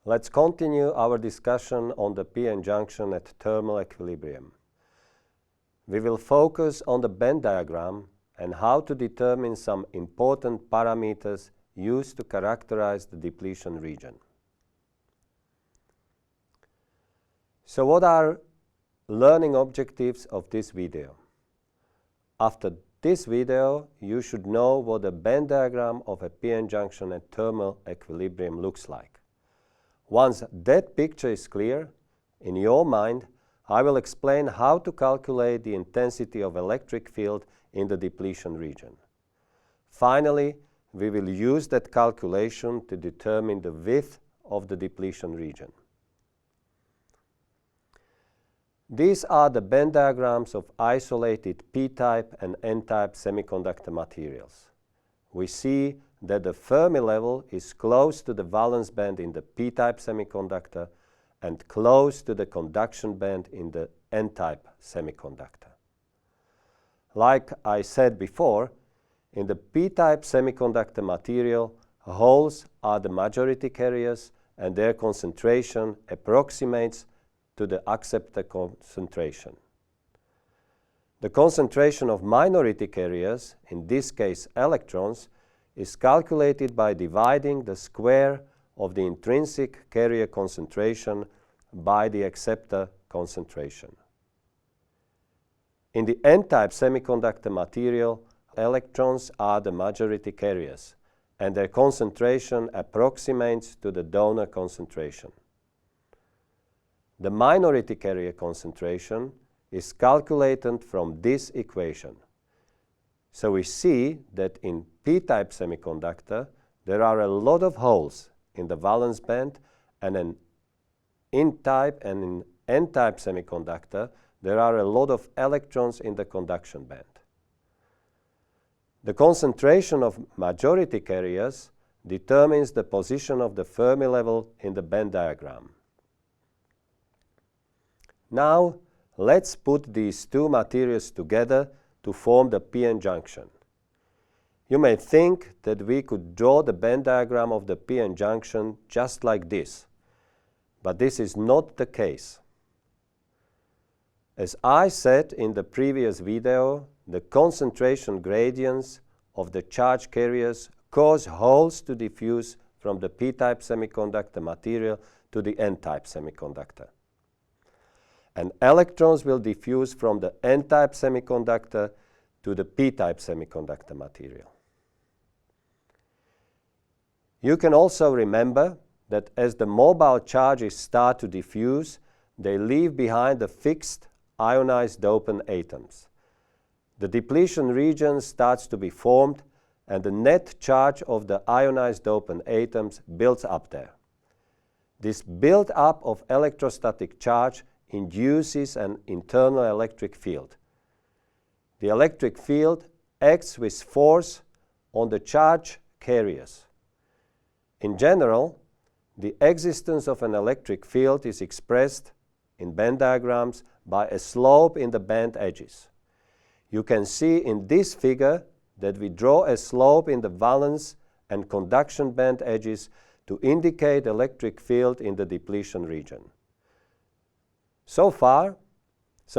Let's continue our discussion on the p-n junction at thermal equilibrium. We will focus on the band diagram and how to determine some important parameters used to characterize the depletion region. So what are learning objectives of this video? After this video, you should know what a band diagram of a p-n junction at thermal equilibrium looks like. Once that picture is clear in your mind, I will explain how to calculate the intensity of electric field in the depletion region. Finally, we will use that calculation to determine the width of the depletion region. These are the band diagrams of isolated p-type and n-type semiconductor materials. We see that the Fermi level is close to the valence band in the p-type semiconductor and close to the conduction band in the n-type semiconductor. Like I said before, in the p-type semiconductor material, holes are the majority carriers and their concentration approximates to the acceptor concentration. The concentration of minority carriers, in this case electrons, is calculated by dividing the square of the intrinsic carrier concentration by the acceptor concentration. In the n-type semiconductor material, electrons are the majority carriers, and their concentration approximates to the donor concentration. The minority carrier concentration is calculated from this equation. So we see that in p-type semiconductor, there are a lot of holes in the valence band, and in n-type and in n-type semiconductor, there are a lot of electrons in the conduction band. The concentration of majority carriers determines the position of the Fermi level in the band diagram. Now, let's put these two materials together to form the p-n junction. You may think that we could draw the band diagram of the p-n junction just like this, but this is not the case. As I said in the previous video, the concentration gradients of the charge carriers cause holes to diffuse from the p-type semiconductor material to the n-type semiconductor. And electrons will diffuse from the n-type semiconductor to the p-type semiconductor material. You can also remember that as the mobile charges start to diffuse, they leave behind the fixed ionized dopant atoms. The depletion region starts to be formed, and the net charge of the ionized dopant atoms builds up there. This build-up of electrostatic charge induces an internal electric field. The electric field acts with force on the charge carriers. In general, the existence of an electric field is expressed in band diagrams by a slope in the band edges. You can see in this figure that we draw a slope in the valence and conduction band edges to indicate electric field in the depletion region. So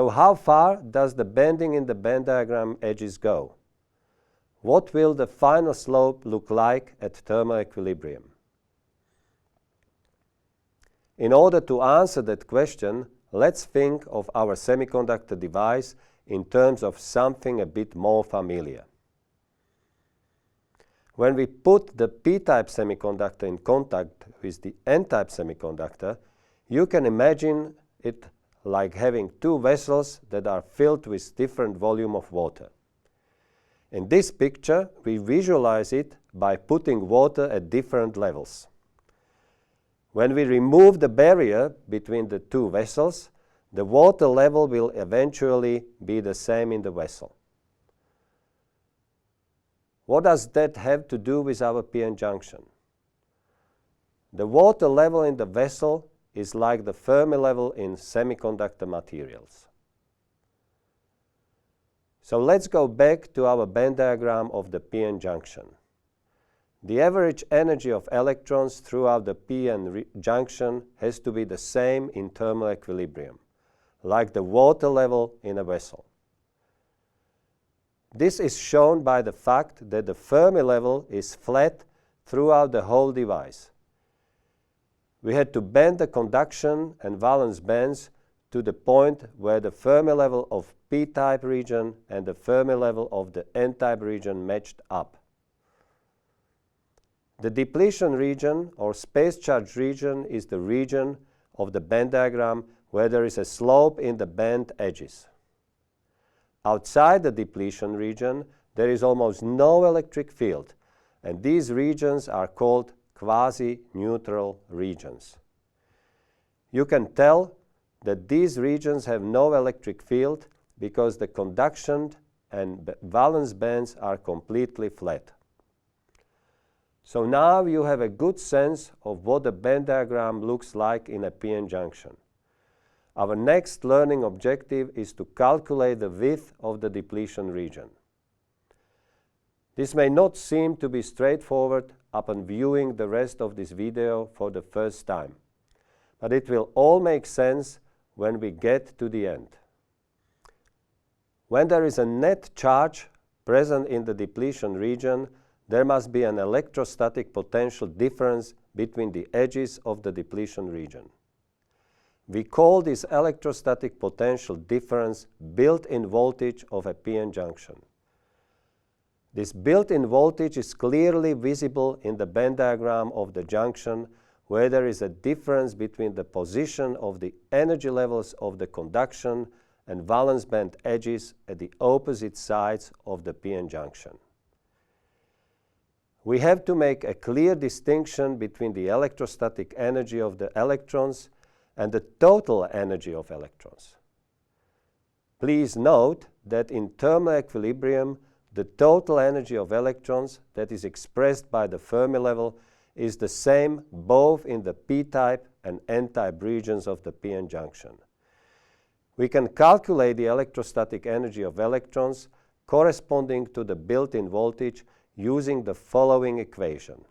how far does the bending in the band diagram edges go? What will the final slope look like at thermal equilibrium? In order to answer that question, let's think of our semiconductor device in terms of something a bit more familiar. When we put the p-type semiconductor in contact with the n-type semiconductor, you can imagine it like having two vessels that are filled with different volume of water. In this picture, we visualize it by putting water at different levels. When we remove the barrier between the two vessels, the water level will eventually be the same in the vessel. What does that have to do with our p-n junction? The water level in the vessel is like the Fermi level in semiconductor materials. So let's go back to our band diagram of the p-n junction. the average energy of electrons throughout the p-n junction has to be the same in thermal equilibrium, like the water level in a vessel. This is shown by the fact that the Fermi level is flat throughout the whole device. We had to bend the conduction and valence bands to the point where the Fermi level of p-type region and the Fermi level of the n-type region matched up. The depletion region or space charge region is the region of the band diagram where there is a slope in the band edges. Outside the depletion region, there is almost no electric field, and these regions are called quasi-neutral regions. You can tell that these regions have no electric field because the conduction and valence bands are completely flat. So now you have a good sense of what the band diagram looks like in a p-n junction. Our next learning objective is to calculate the width of the depletion region. This may not seem to be straightforward upon viewing the rest of this video for the first time, but it will all make sense when we get to the end. When there is a net charge present in the depletion region, there must be an electrostatic potential difference between the edges of the depletion region. We call this electrostatic potential difference built-in voltage of a p-n junction. This built-in voltage is clearly visible in the band diagram of the junction, where there is a difference between the position of the energy levels of the conduction and valence band edges at the opposite sides of the p-n junction. We have to make a clear distinction between the electrostatic energy of the electrons and the total energy of electrons. Please note that in thermal equilibrium, the total energy of electrons that is expressed by the Fermi level is the same both in the p-type and n-type regions of the p-n junction. We can calculate the electrostatic energy of electrons corresponding to the built-in voltage using the following equation.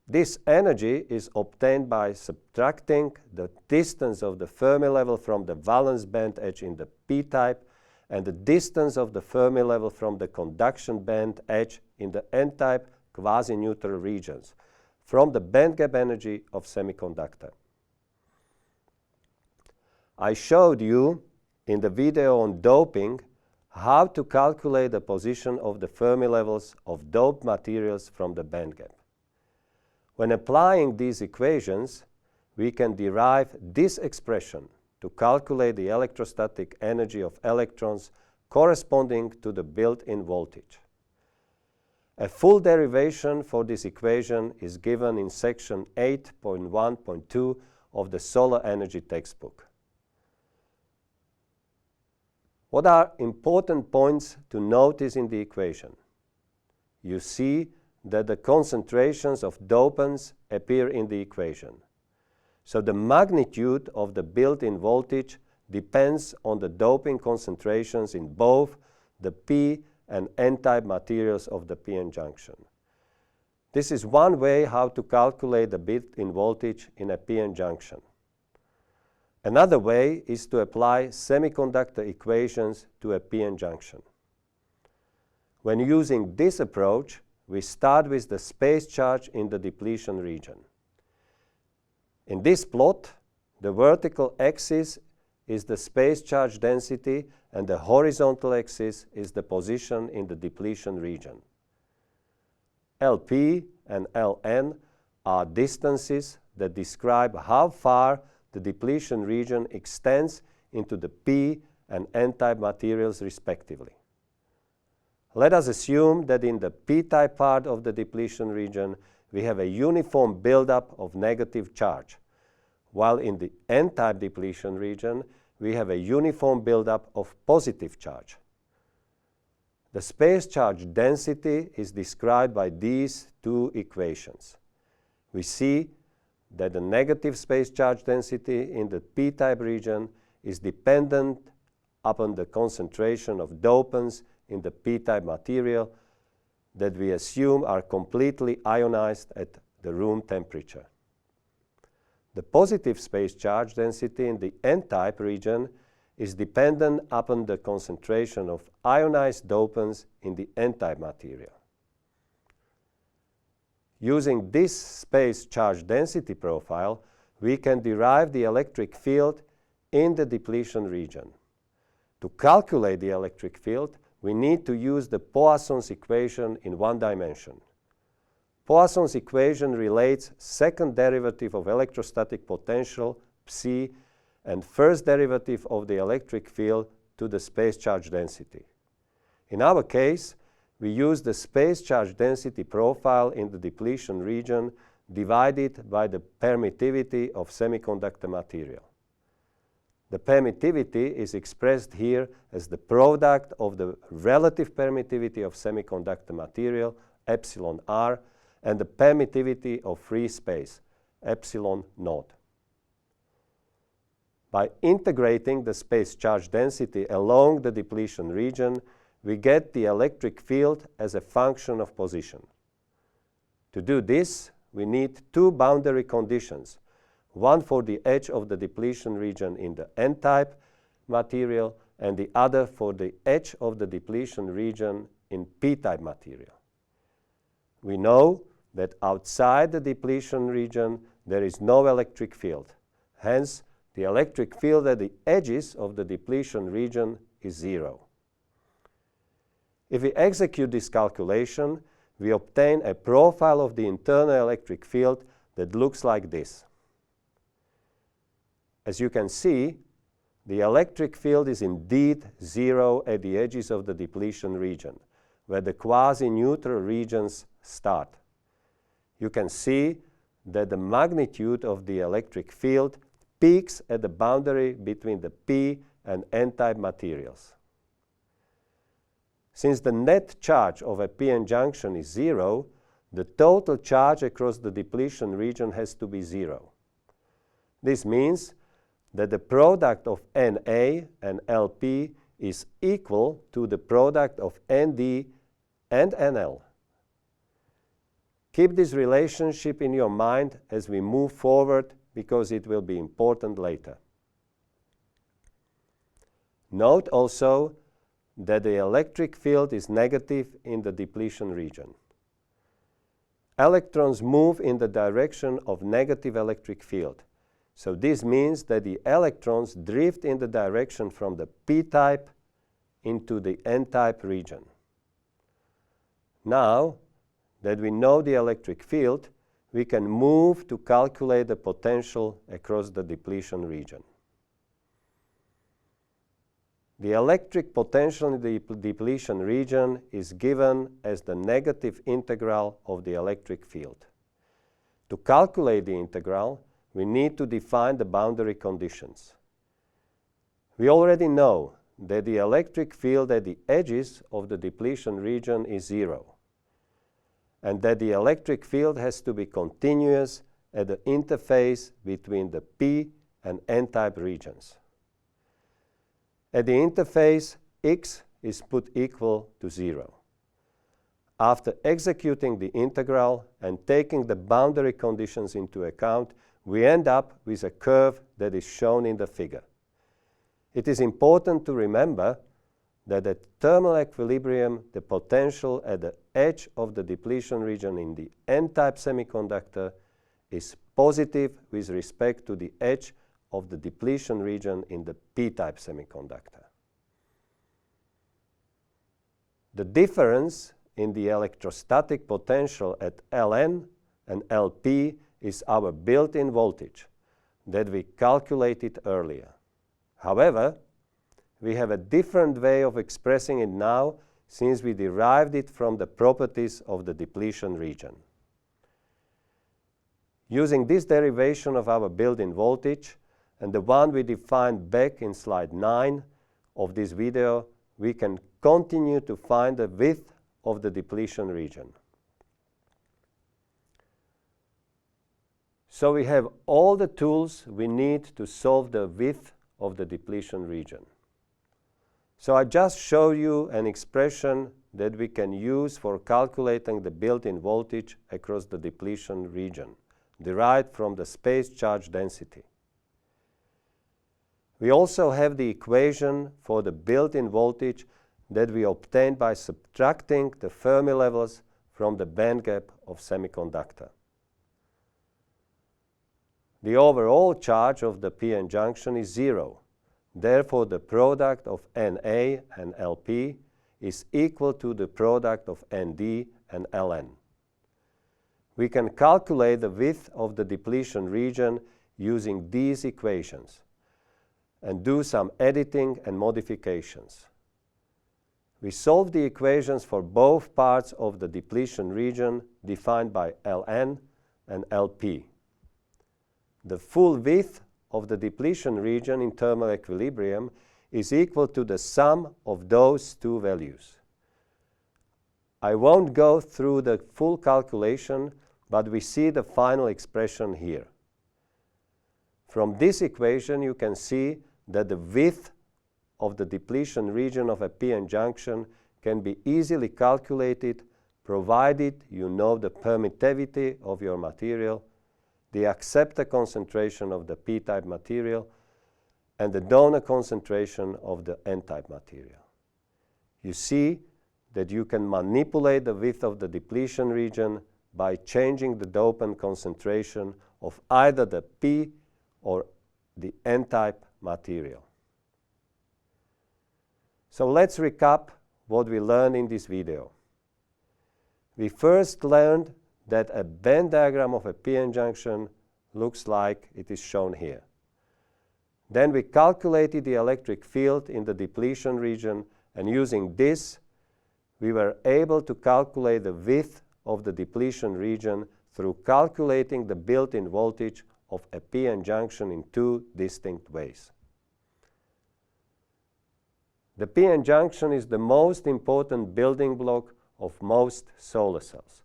This energy is obtained by subtracting the distance of the Fermi level from the valence band edge in the p-type and the distance of the Fermi level from the conduction band edge in the n-type quasi-neutral regions from the band gap energy of semiconductor. I showed you in the video on doping how to calculate the position of the Fermi levels of doped materials from the band gap. When applying these equations, we can derive this expression to calculate the electrostatic energy of electrons corresponding to the built-in voltage. A full derivation for this equation is given in section 8.1.2 of the solar energy textbook. What are important points to notice in the equation? You see that the concentrations of dopants appear in the equation. So the magnitude of the built-in voltage depends on the doping concentrations in both the p and n-type materials of the p-n junction. This is one way how to calculate the built-in voltage in a p-n junction. Another way is to apply semiconductor equations to a p-n junction. When using this approach, we start with the space charge in the depletion region. In this plot, the vertical axis is the space charge density and the horizontal axis is the position in the depletion region. Lp and Ln are distances that describe how far the depletion region extends into the p and n-type materials respectively. Let us assume that in the p-type part of the depletion region, we have a uniform buildup of negative charge, while in the n-type depletion region, we have a uniform buildup of positive charge. The space charge density is described by these two equations. We see that the negative space charge density in the p-type region is dependent upon the concentration of dopants in the p-type material. that we assume are completely ionized at the room temperature. The positive space charge density in the N-type region is dependent upon the concentration of ionized dopants in the N-type material. Using this space charge density profile, we can derive the electric field in the depletion region. To calculate the electric field, we need to use the Poisson's equation in one dimension. Poisson's equation relates second derivative of electrostatic potential, psi, and first derivative of the electric field to the space charge density. In our case, we use the space charge density profile in the depletion region divided by the permittivity of semiconductor material. The permittivity is expressed here as the product of the relative permittivity of semiconductor material, epsilon r, and the permittivity of free space, epsilon naught. By integrating the space charge density along the depletion region, we get the electric field as a function of position. To do this, we need two boundary conditions, one for the edge of the depletion region in the N-type material and the other for the edge of the depletion region in P-type material. We know that outside the depletion region there is no electric field. Hence, the electric field at the edges of the depletion region is zero. If we execute this calculation, we obtain a profile of the internal electric field that looks like this. As you can see, the electric field is indeed zero at the edges of the depletion region, where the quasi-neutral regions start. You can see that the magnitude of the electric field peaks at the boundary between the P and N-type materials. Since the net charge of a p-n junction is zero, the total charge across the depletion region has to be zero. This means that the product of Na and Lp is equal to the product of Nd and Nl. Keep this relationship in your mind as we move forward because it will be important later. Note also that the electric field is negative in the depletion region. Electrons move in the direction of negative electric field. So this means that the electrons drift in the direction from the p-type into the n-type region. Now that we know the electric field, we can move to calculate the potential across the depletion region. The electric potential in the depletion region is given as the negative integral of the electric field. To calculate the integral, we need to define the boundary conditions. We already know that the electric field at the edges of the depletion region is zero, and that the electric field has to be continuous at the interface between the p and n-type regions. At the interface, x is put equal to 0. After executing the integral and taking the boundary conditions into account, we end up with a curve that is shown in the figure. It is important to remember that at thermal equilibrium, the potential at the edge of the depletion region in the n-type semiconductor is positive with respect to the edge of the depletion region in the p-type semiconductor. The difference in the electrostatic potential at Ln and Lp is our built-in voltage that we calculated earlier. However, we have a different way of expressing it now since we derived it from the properties of the depletion region. Using this derivation of our built-in voltage and the one we defined back in slide 9 of this video, we can continue to find the width of the depletion region. So we have all the tools we need to solve the width of the depletion region. So I just showed you an expression that we can use for calculating the built-in voltage across the depletion region, derived from the space charge density. We also have the equation for the built-in voltage that we obtained by subtracting the Fermi levels from the band gap of semiconductor. The overall charge of the p-n junction is 0. Therefore, the product of Na and Lp is equal to the product of Nd and Ln. We can calculate the width of the depletion region using these equations and do some editing and modifications. We solve the equations for both parts of the depletion region defined by Ln and Lp. The full width of the depletion region in thermal equilibrium is equal to the sum of those two values. I won't go through the full calculation, but we see the final expression here. From this equation, you can see that the width of the depletion region of a p-n junction can be easily calculated provided you know the permittivity of your material, the acceptor concentration of the p-type material, and the donor concentration of the n-type material. You see that you can manipulate the width of the depletion region by changing the dopant concentration of either the p or the n-type material. So let's recap what we learned in this video. We first learned that a band diagram of a p-n junction looks like it is shown here. Then we calculated the electric field in the depletion region, and using this, we were able to calculate the width of the depletion region through calculating the built-in voltage of a p-n junction in two distinct ways. The p-n junction is the most important building block of most solar cells.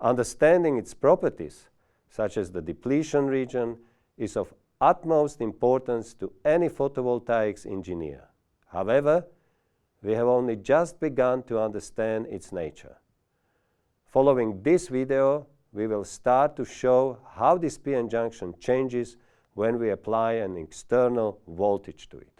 Understanding its properties, such as the depletion region, is of utmost importance to any photovoltaics engineer. However, we have only just begun to understand its nature. Following this video, we will start to show how this p-n junction changes when we apply an external voltage to it.